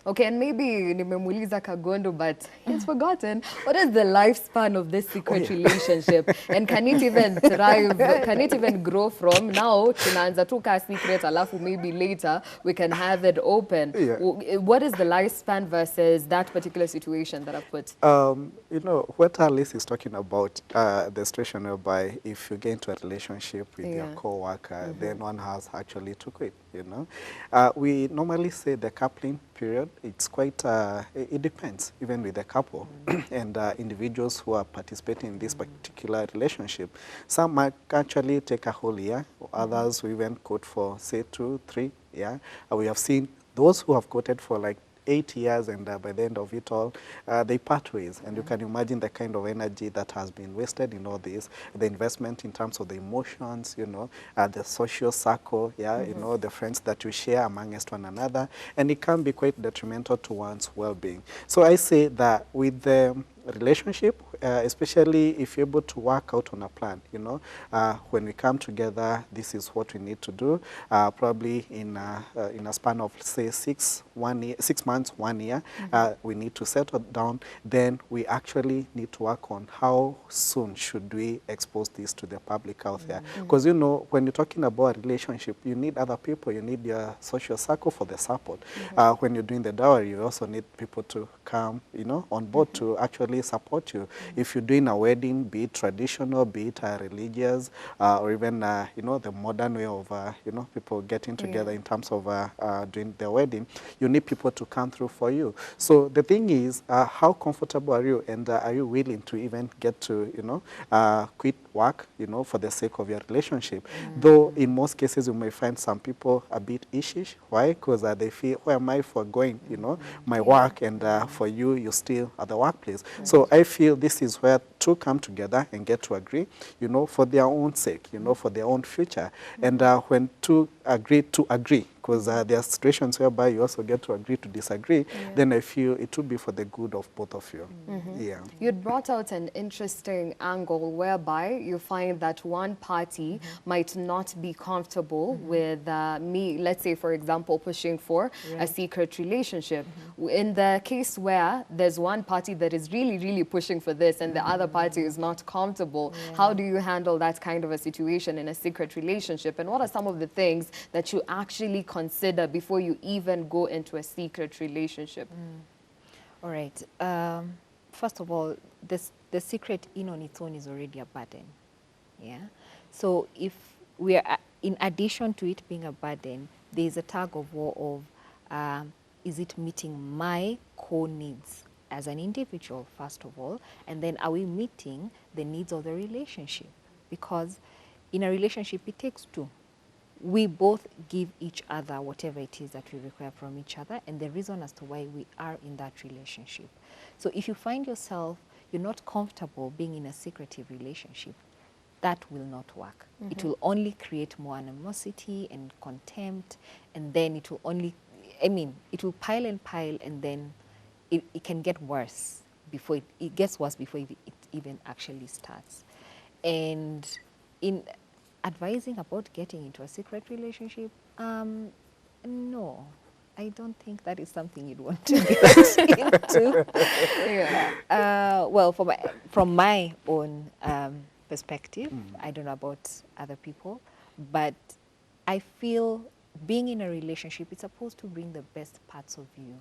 Okay, and maybe nimemuuliza Kagondo, but he's forgotten. What is the lifespan of this Oh secret yeah. relationship? And can it even thrive? Can it even grow from now? Tunaanza tu ka secret, alafu maybe later we can have it open. Yeah. What is the lifespan versus that particular situation that I've put? You know, what Alice is talking about, the situation whereby if you get into a relationship with your Yeah. co-worker, then one has actually to quit, you know. We normally say the coupling period, it's quite, it depends, even with the couple and individuals who are participating in this particular relationship. Some might actually take a whole year, others we even quote for, say, 2, 3, yeah. We have seen those who have quoted for like 8 years, and by the end of it all, they part ways. And you can imagine the kind of energy that has been wasted in all this, the investment in terms of the emotions, you know, the social circle, yeah, you know, the friends that you share amongst one another, and it can be quite detrimental to one's well-being. So I say that with the relationship, especially if you're able to work out on a plan, you know, when we come together, this is what we need to do, probably in a span of, say, 6 months, 1 year, we need to settle down. Then we actually need to work on how soon should we expose this to the public out there. Because, you know, when you're talking about a relationship, you need other people, you need your social circle for the support. When you're doing the dowry, you also need people to come, you know, on board to actually support you. If you're doing a wedding, be it traditional, be it religious, or even, you know, the modern way of, you know, people getting together in terms of doing their wedding, you need people to come through for you. So the thing is, how comfortable are you, and are you willing to even get to, you know, quit work, you know, for the sake of your relationship? Though in most cases you may find some people a bit ishish. Why? Because they feel, who am I for going, you know, my work, and for you, you're still at the workplace. So I feel this is where two come together and get to agree, you know, for their own sake, you know, for their own future. And when two agree to agree, because there are situations whereby you also get to agree to disagree, then I feel it would be for the good of both of you. Yeah. You'd brought out an interesting angle whereby you find that one party might not be comfortable with me, let's say, for example, pushing for a secret relationship. In the case where there's one party that is really, really pushing for this and the other party is not comfortable, how do you handle that kind of a situation in a secret relationship? And what are some of the things that you actually consider before you even go into a secret relationship? All right. First of all, the secret in on its own is already a burden. Yeah. So if we are, in addition to it being a burden, there is a tug of war of, is it meeting my core needs as an individual, first of all, and then are we meeting the needs of the relationship? Because in a relationship, it takes two. We both give each other whatever it is that we require from each other, and the reason as to why we are in that relationship. So if you find yourself, you're not comfortable being in a secretive relationship, that will not work. It will only create more animosity and contempt, and then it will only, I mean, it will pile, and then it can get worse before it gets worse before it even actually starts. And in advising about getting into a secret relationship, no, I don't think that is something you'd want to get into. Well, from my own perspective, I don't know about other people, but I feel being in a relationship, it's supposed to bring the best parts of you,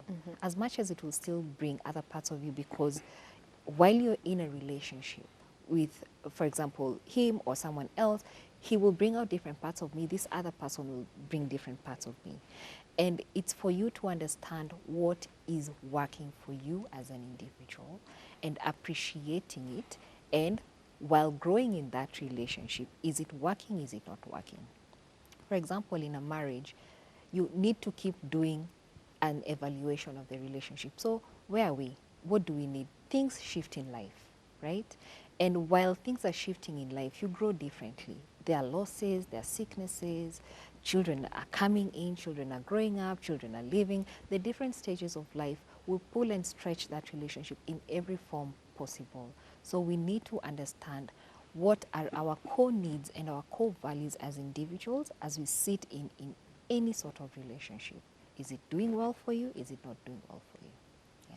as much as it will still bring other parts of you, because while you're in a relationship with, for example, him or someone else, he will bring out different parts of me. This other person will bring different parts of me. And it's for you to understand what is working for you as an individual and appreciating it. And while growing in that relationship, is it working? Is it not working? For example, in a marriage, you need to keep doing an evaluation of the relationship. So where are we? What do we need? Things shift in life, right? And while things are shifting in life, you grow differently. There are losses, there are sicknesses, children are coming in, children are growing up, children are leaving. The different stages of life will pull and stretch that relationship in every form possible. So we need to understand what are our core needs and our core values as individuals as we sit in any sort of relationship. Is it doing well for you? Is it not doing well for you?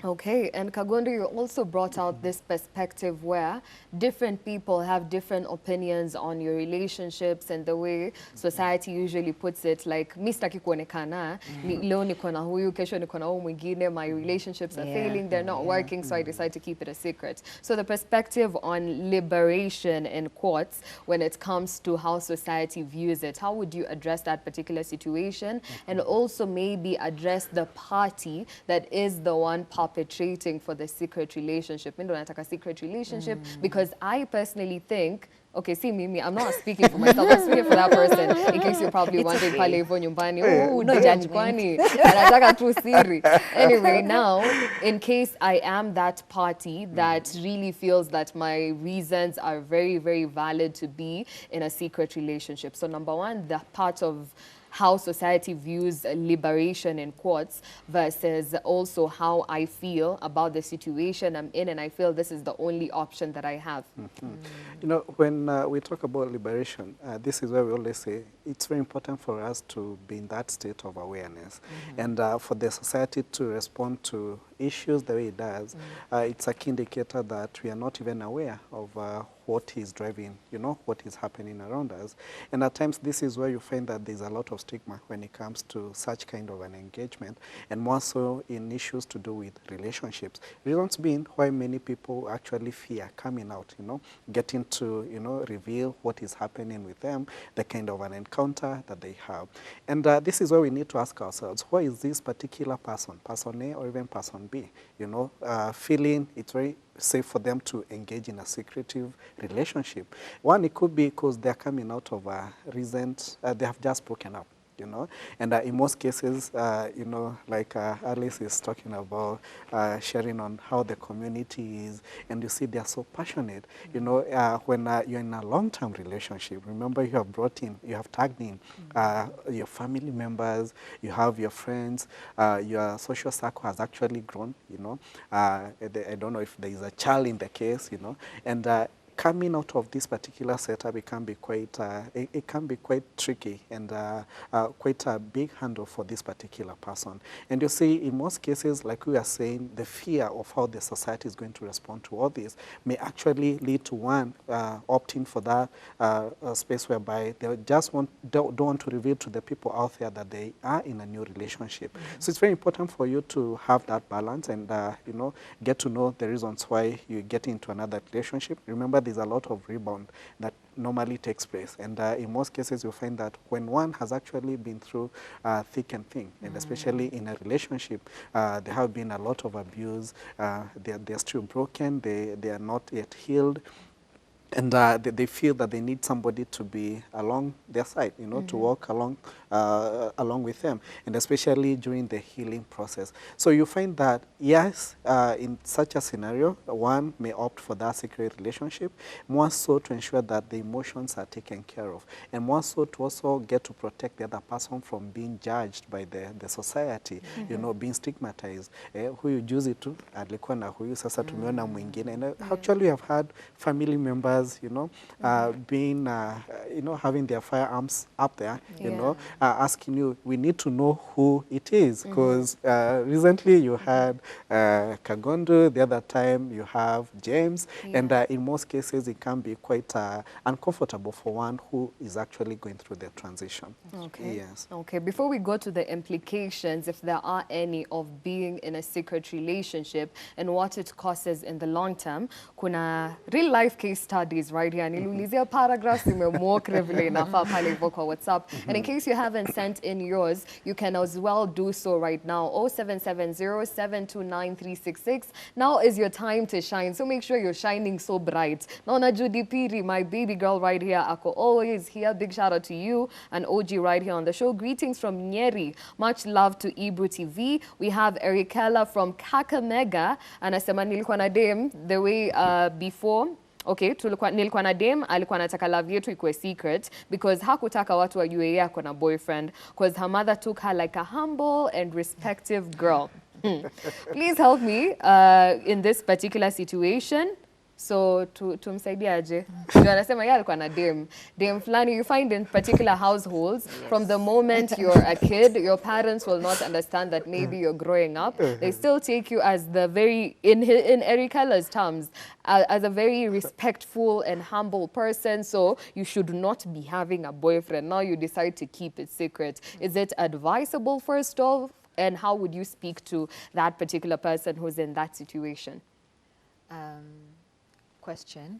Okay, and Kagondo, you also brought out this perspective where different people have different opinions on your relationships and the way society usually puts it, like, mi sitaki kuonekana, leo niko na huyu, kesho niko na huyu mwingine, my relationships are failing, they're not working, so I decide to keep it a secret. So the perspective on liberation in quotes when it comes to how society views it, how would you address that particular situation and also maybe address the party that is the one perpetrating for the secret relationship? Mimi ndo nataka secret relationship because I personally think, okay, see me, I'm not speaking for myself, I'm speaking for that person, in case you're probably wondering pale hivyo nyumbani, oh, no judge kwani, anataka tu siri. Anyway, now, in case I am that party that really feels that my reasons are very, very valid to be in a secret relationship. So number one, the part of how society views liberation in quotes versus also how I feel about the situation I'm in, and I feel this is the only option that I have. You know, when we talk about liberation, this is where we always say it's very important for us to be in that state of awareness and for the society to respond to issues the way it does. It's a key indicator that we are not even aware of what is driving, you know, what is happening around us. And at times this is where you find that there's a lot of stigma when it comes to such kind of an engagement, and more so in issues to do with relationships. Reasons being why many people actually fear coming out, you know, getting to, you know, reveal what is happening with them, the kind of an encounter that they have. And this is where we need to ask ourselves, why is this particular person, person A or even person B, you know, feeling it's very safe for them to engage in a secretive relationship? One, it could be because they're coming out of a recent, they have just broken up, you know, and in most cases, you know, like Alice is talking about sharing on how the community is, and you see they're so passionate, you know, when you're in a long-term relationship, remember you have brought in, you have tagged in your family members, you have your friends, your social circle has actually grown, you know. I don't know if there is a Chali in the case, you know, and coming out of this particular setup, it can be quite it can be quite tricky and quite a big handle for this particular person. And you see, in most cases, like we are saying, the fear of how the society is going to respond to all this may actually lead to one opting for that space whereby they just don't want to reveal to the people out there that they are in a new relationship. So it's very important for you to have that balance and you know, get to know the reasons why you get into another relationship. Remember, there's a lot of rebound that normally takes place, and in most cases you'll find that when one has actually been through thick and thin, and especially in a relationship, there have been a lot of abuse, they're still broken, they are not yet healed, and they feel that they need somebody to be along their side, you know, to walk along with them, and especially during the healing process. So you find that, yes, in such a scenario, one may opt for that secret relationship, more so to ensure that the emotions are taken care of, and more so to also get to protect the other person from being judged by the society, you know, being stigmatized. Huyu juzi tu alikuwa na huyu, sasa tumeona mwingine. And actually we have had family members, you know, being, you know, having their firearms up there, you know, asking you, we need to know who it is, because recently you had Kagondo, the other time you have James, and in most cases it can be quite uncomfortable for one who is actually going through the transition. Okay. Yes. Okay, before we go to the implications, if there are any, of being in a secret relationship and what it causes in the long term, kuna real life case studies right here. Niliulizia paragraphs imemwalk vile inafaa pale hivyo kwa WhatsApp. And in case you haven't sent in yours, you can as well do so right now. 0770-729-366. Now is your time to shine. So make sure you're shining so bright. Naona Judy Piri, my baby girl right here, ako always here. Big shout out to you and OG right here on the show. Greetings from Nyeri. Much love to Ibru TV. We have Erikella from Kakamega. Anasema nilikuwa na dem the way before. Okay, nilikuwa na dem, alikuwa anataka love yetu ikuwe secret because hakutaka watu wajue yeye ako na boyfriend because her mother took her like a humble and respective girl. Please help me in this particular situation. So tumsaidiaje? Ndio anasema yeye alikuwa na dem fulani. You find in particular households, from the moment you're a kid, your parents will not understand that maybe you're growing up. They still take you as the very, in Ericala's terms, as a very respectful and humble person. So you should not be having a boyfriend. Now you decide to keep it secret. Is it advisable, first off? And how would you speak to that particular person who's in that situation? Question,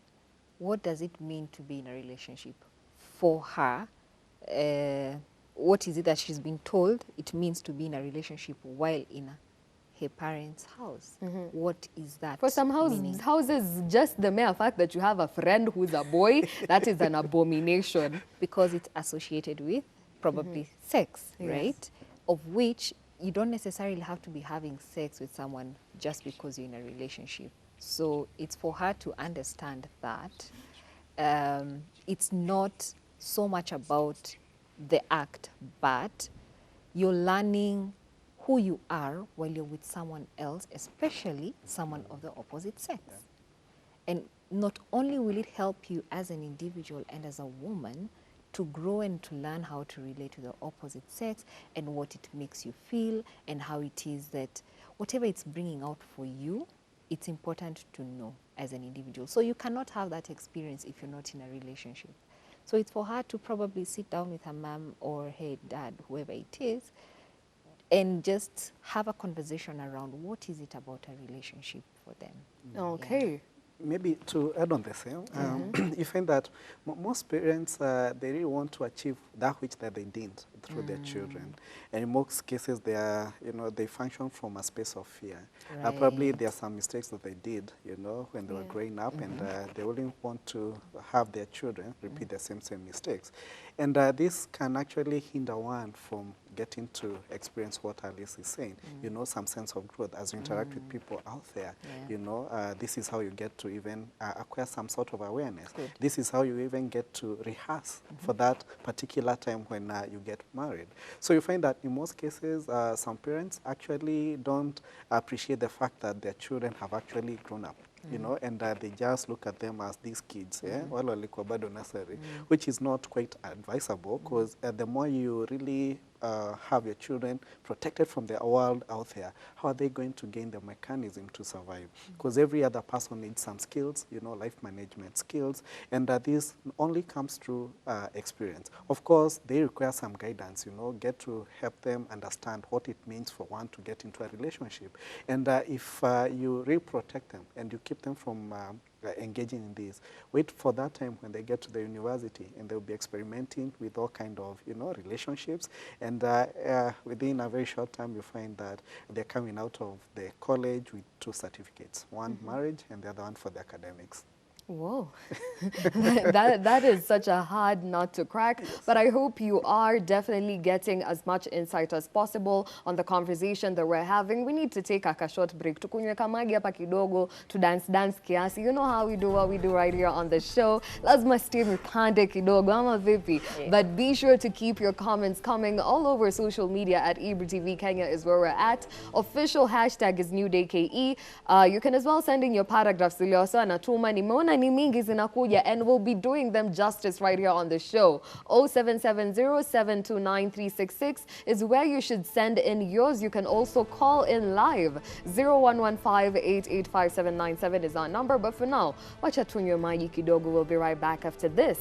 what does it mean to be in a relationship? For her, what is it that she's been told it means to be in a relationship while in her parents' house? What is that? For some houses, just the mere fact that you have a friend who's a boy, that is an abomination. Because it's associated with probably sex, right? Of which you don't necessarily have to be having sex with someone just because you're in a relationship. So it's for her to understand that it's not so much about the act, but you're learning who you are while you're with someone else, especially someone of the opposite sex. And not only will it help you as an individual and as a woman to grow and to learn how to relate to the opposite sex and what it makes you feel and how it is that whatever it's bringing out for you, it's important to know as an individual. So you cannot have that experience if you're not in a relationship. So it's for her to probably sit down with her mom or her dad, whoever it is, and just have a conversation around what is it about a relationship for them. Okay. Maybe to add on the same, you find that most parents, they really want to achieve that which that they didn't through their children. And in most cases, they are, they function from a space of fear. Right. Probably there are some mistakes that they did, when they were growing up, and they wouldn't want to have their children repeat the same mistakes. And this can actually hinder one from getting to experience what Alice is saying, some sense of growth as you interact with people out there. This is how you get to even acquire some sort of awareness. Good. This is how you even get to rehearse for that particular time when you get married. So you find that in most cases, some parents actually don't appreciate the fact that their children have actually grown up. And they just look at them as these kids, wale walikuwa bado nursery, which is not quite advisable, because the more you really have your children protected from the world out there, how are they going to gain the mechanism to survive? Because every other person needs some skills, life management skills, and this only comes through experience. Of course, they require some guidance, get to help them understand what it means for one to get into a relationship. And if you really protect them and you keep them from engaging in this, wait for that time when they get to the university and they'll be experimenting with all kind of relationships, and within a very short time you find that they're coming out of the college with 2 certificates, one marriage and the other one for the academics. Whoa, that is such a hard nut to crack, but I hope you are definitely getting as much insight as possible on the conversation that we're having. We need to take a short break. Tukunywe kamagi hapa kidogo, to dance kiasi. You know how we do what we do right here on the show. Lazima steam pande kidogo, ama vipi. But be sure to keep your comments coming all over social media at Ibra TV Kenya is where we're at. Official hashtag is NewDayKE. You can as well send in your paragraphs. Ulioso anatuma nimeona ni mingi zinakuja, and we'll be doing them justice right here on the show. 0770-729-366 is where you should send in yours. You can also call in live. 0115-885-797 is our number. But for now, wacha tunywe maji kidogo. We'll be right back after this.